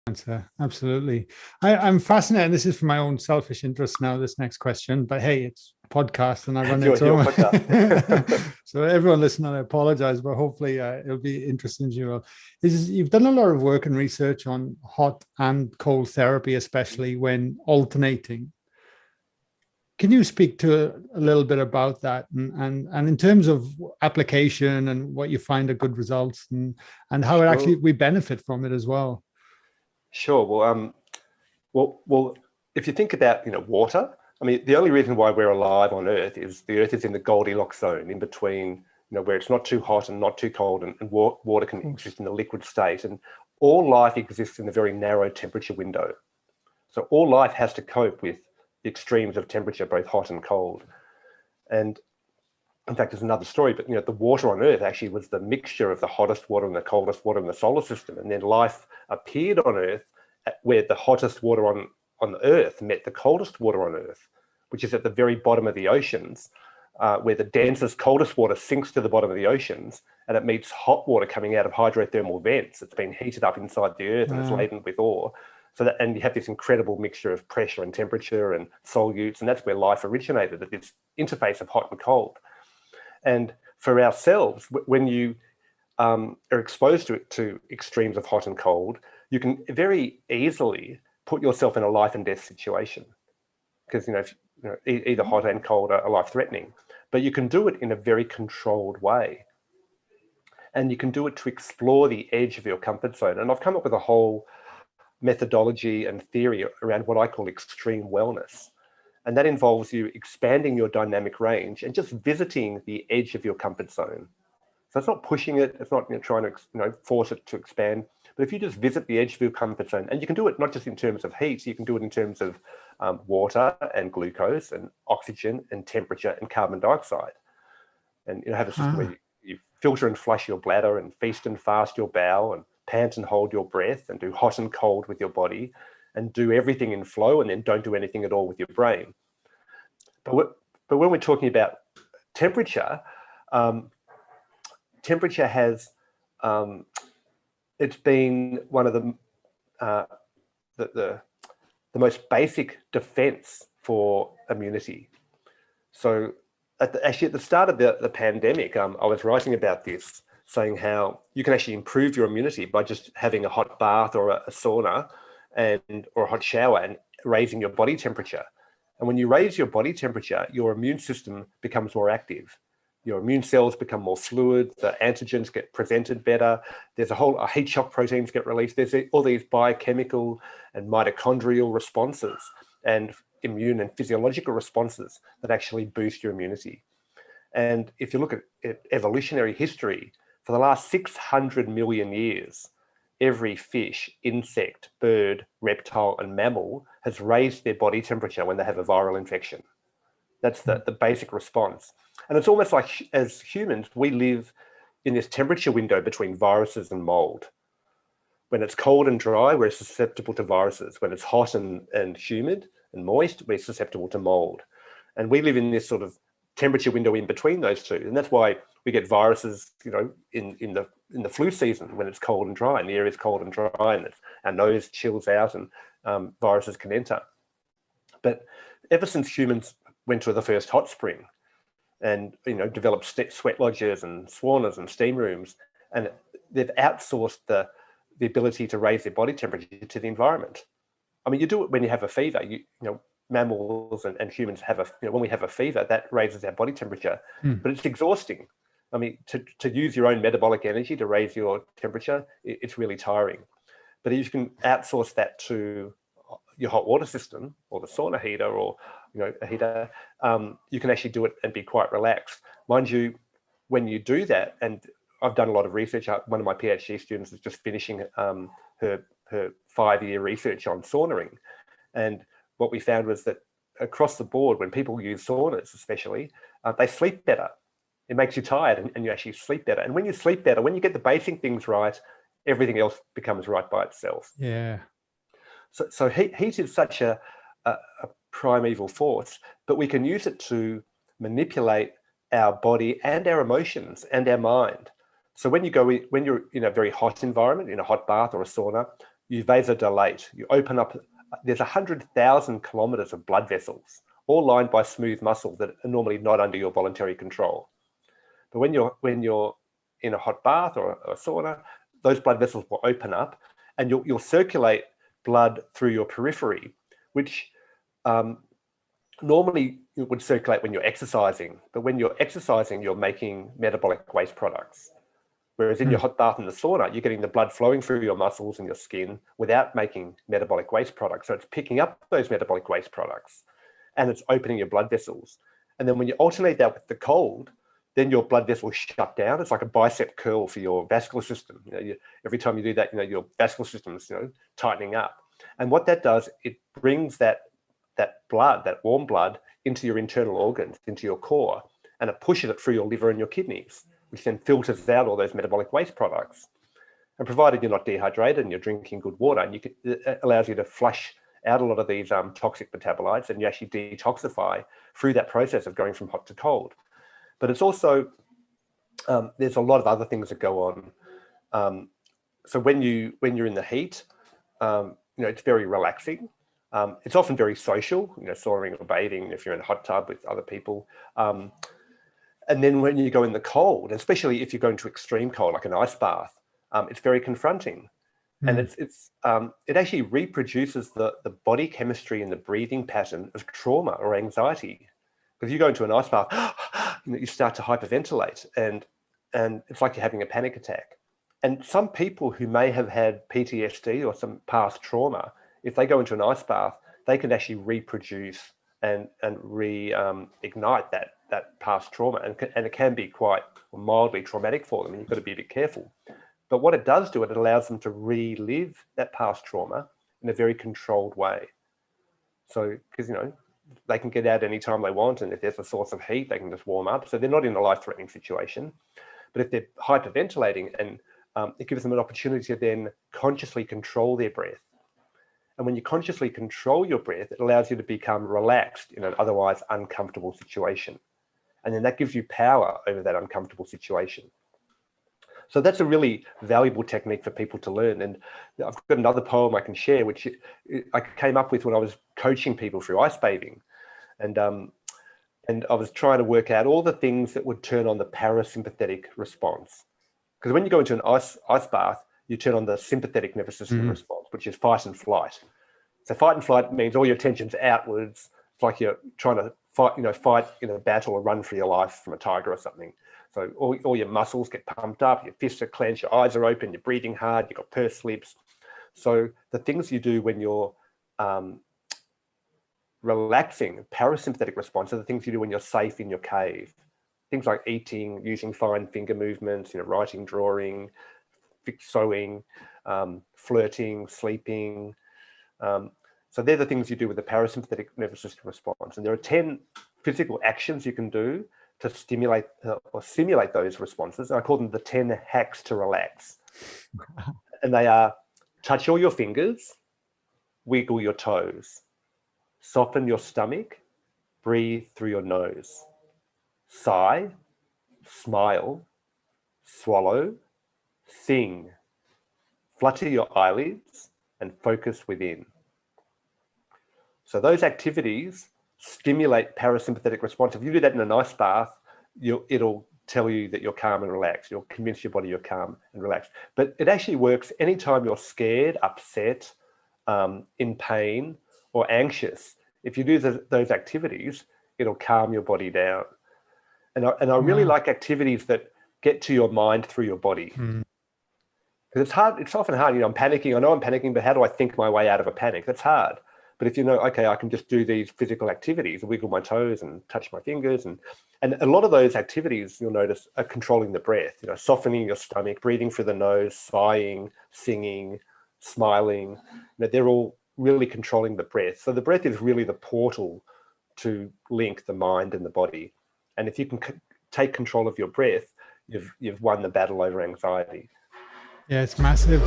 answer. Absolutely. I'm fascinated. This is for my own selfish interest now, this next question, but hey, it's a podcast and I run it. Your podcast. So everyone listening, I apologize, but hopefully it'll be interesting to you all. You've done a lot of work and research on hot and cold therapy, especially when alternating. Can you speak to a little bit about that and in terms of application and what you find are good results and how it actually Sure. we benefit from it as well? Sure. Well, if you think about, water, I mean, the only reason why we're alive on Earth is the Earth is in the Goldilocks zone, in between, where it's not too hot and not too cold, and water can exist in a liquid state. And all life exists in a very narrow temperature window. So all life has to cope with the extremes of temperature, both hot and cold. And in fact, there's another story, but the water on Earth actually was the mixture of the hottest water and the coldest water in the solar system. And then life appeared on Earth where the hottest water on Earth met the coldest water on Earth, which is at the very bottom of the oceans, where the densest, coldest water sinks to the bottom of the oceans, and it meets hot water coming out of hydrothermal vents. It's been heated up inside the Earth and it's laden with ore. And you have this incredible mixture of pressure and temperature and solutes, and that's where life originated, at this interface of hot and cold. And for ourselves, when you are exposed to extremes of hot and cold, you can very easily put yourself in a life and death situation, because either hot and cold are life-threatening. But you can do it in a very controlled way, and you can do it to explore the edge of your comfort zone. And I've come up with a whole methodology and theory around what I call extreme wellness. And that involves you expanding your dynamic range and just visiting the edge of your comfort zone. So it's not pushing it, it's not trying to force it to expand. But if you just visit the edge of your comfort zone, and you can do it not just in terms of heat, you can do it in terms of water and glucose and oxygen and temperature and carbon dioxide. And have a system where you filter and flush your bladder and feast and fast your bowel and pant and hold your breath and do hot and cold with your body and do everything in flow, and then don't do anything at all with your brain. But when we're talking about temperature, temperature has it's been one of the most basic defense for immunity. So actually at the start of the pandemic, I was writing about this, saying how you can actually improve your immunity by just having a hot bath or a sauna or a hot shower and raising your body temperature. And when you raise your body temperature, your immune system becomes more active. Your immune cells become more fluid, the antigens get presented better, there's a heat shock proteins get released, there's all these biochemical and mitochondrial responses and immune and physiological responses that actually boost your immunity. And if you look at evolutionary history, for the last 600 million years, every fish, insect, bird, reptile, and mammal has raised their body temperature when they have a viral infection. That's the basic response. And it's almost like, as humans, we live in this temperature window between viruses and mold. When it's cold and dry, we're susceptible to viruses. When it's hot and humid and moist, we're susceptible to mold. And we live in this sort of temperature window in between those two. And that's why we get viruses, in the flu season when it's cold and dry, and the air is cold and dry, and our nose chills out, and viruses can enter. But ever since humans went to the first hot spring and developed sweat lodges and saunas and steam rooms, and they've outsourced the ability to raise their body temperature to the environment. I mean, you do it when you have a fever. Mammals and humans have when we have a fever, that raises our body temperature, but it's exhausting. I mean, to use your own metabolic energy to raise your temperature, it's really tiring. But if you can outsource that to your hot water system or the sauna heater or a heater, you can actually do it and be quite relaxed. Mind you, when you do that, and I've done a lot of research. One of my PhD students is just finishing her 5-year research on saunaing, and what we found was that across the board, when people use saunas especially, they sleep better. It makes you tired and you actually sleep better. And when you sleep better, when you get the basic things right, everything else becomes right by itself. Yeah. So heat is such a primeval force, but we can use it to manipulate our body and our emotions and our mind. So when you're in a very hot environment, in a hot bath or a sauna, you vasodilate, you open up, there's 100,000 kilometers of blood vessels, all lined by smooth muscle that are normally not under your voluntary control. But when you're in a hot bath or a sauna, those blood vessels will open up, and you'll circulate blood through your periphery, which normally it would circulate when you're exercising. But when you're exercising, you're making metabolic waste products. Whereas in your hot bath and the sauna, you're getting the blood flowing through your muscles and your skin without making metabolic waste products. So it's picking up those metabolic waste products, and it's opening your blood vessels. And then when you alternate that with the cold, then your blood vessels shut down. It's like a bicep curl for your vascular system. Every time you do that, your vascular system is tightening up. And what that does, it brings that blood, that warm blood, into your internal organs, into your core, and it pushes it through your liver and your kidneys, which then filters out all those metabolic waste products. And provided you're not dehydrated and you're drinking good water, and it allows you to flush out a lot of these toxic metabolites, and you actually detoxify through that process of going from hot to cold. But it's also, there's a lot of other things that go on. So when you're in the heat, it's very relaxing. It's often very social, sauning or bathing if you're in a hot tub with other people. And then when you go in the cold, especially if you're going to extreme cold, like an ice bath, it's very confronting. And it actually reproduces the body chemistry and the breathing pattern of trauma or anxiety. Because you go into an ice bath, you start to hyperventilate, and it's like you're having a panic attack. And some people who may have had PTSD or some past trauma, if they go into an ice bath, they can actually reproduce and reignite that past trauma, and it can be quite mildly traumatic for them, and you've got to be a bit careful. But what it does do, it allows them to relive that past trauma in a very controlled way. So, because they can get out anytime they want, and if there's a source of heat, they can just warm up. So they're not in a life-threatening situation. But if they're hyperventilating, and it gives them an opportunity to then consciously control their breath. And when you consciously control your breath, it allows you to become relaxed in an otherwise uncomfortable situation. And then that gives you power over that uncomfortable situation. So that's a really valuable technique for people to learn. And I've got another poem I can share, which I came up with when I was coaching people through ice bathing. And I was trying to work out all the things that would turn on the parasympathetic response. Because when you go into an ice bath, you turn on the sympathetic nervous system response, which is fight and flight. So fight and flight means all your tension's outwards. It's like you're trying to fight in a battle or run for your life from a tiger or something. So all your muscles get pumped up, your fists are clenched, your eyes are open, you're breathing hard, you've got pursed lips. So the things you do when you're relaxing, parasympathetic response, are the things you do when you're safe in your cave. Things like eating, using fine finger movements, writing, drawing, sewing, flirting, sleeping. So they're the things you do with the parasympathetic nervous system response. And there are 10 physical actions you can do to stimulate or simulate those responses. I call them the 10 hacks to relax. And they are: touch all your fingers, wiggle your toes, soften your stomach, breathe through your nose, sigh, smile, swallow, sing, flutter your eyelids, and focus within. So those activities stimulate parasympathetic response. If you do that in an ice bath, it'll tell you that you're calm and relaxed. You'll convince your body you're calm and relaxed. But it actually works anytime you're scared, upset, in pain, or anxious. If you do those activities, it'll calm your body down. And I really like activities that get to your mind through your body. Because it's hard. It's often hard. I'm panicking. I know I'm panicking, but how do I think my way out of a panic? That's hard. But if okay, I can just do these physical activities, wiggle my toes and touch my fingers. And a lot of those activities, you'll notice, are controlling the breath, softening your stomach, breathing through the nose, sighing, singing, smiling. They're all really controlling the breath. So the breath is really the portal to link the mind and the body. And if you can take control of your breath, you've won the battle over anxiety. Yeah, it's massive.